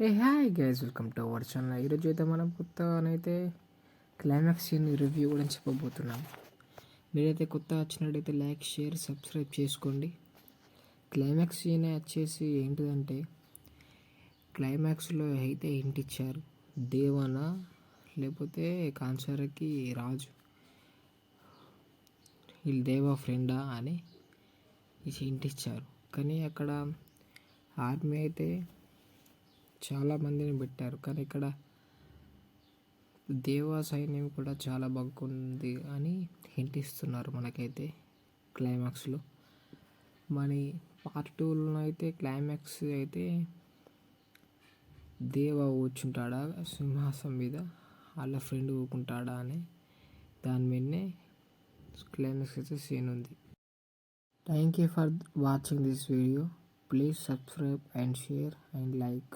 A hi guys, welcome to our channel. ఈరోజు అయితే మనం కొత్తగానైతే క్లైమాక్స్ సీన్ రివ్యూ కూడా చెప్పబోతున్నాం. మీరైతే కొత్త వచ్చినట్టయితే లైక్, షేర్, సబ్స్క్రైబ్ చేసుకోండి. క్లైమాక్స్ సీన్ వచ్చేసి ఏంటిదంటే, క్లైమాక్స్లో అయితే హింట్ ఇచ్చారు. దేవన లేకపోతే కాంచారకి రాజు వీళ్ళు దేవా ఫ్రెండా అని హింట్ ఇచ్చారు. కానీ అక్కడ ఆర్మీ అయితే చాలా మందిని పెట్టారు, కానీ ఇక్కడ దేవా సైన్యం కూడా చాలా బాగుంది అని హింట్ ఇస్తున్నారు మనకైతే క్లైమాక్స్లో. మరి పార్ట్ 2లో అయితే క్లైమాక్స్ అయితే దేవా కూర్చుంటాడా సింహాసనం మీద, వాళ్ళ ఫ్రెండ్ ఊకుంటాడా అని దాని మీదనే క్లైమాక్స్ అయితే సీన్ ఉంది. Thank you for watching this video. Please subscribe and share and like.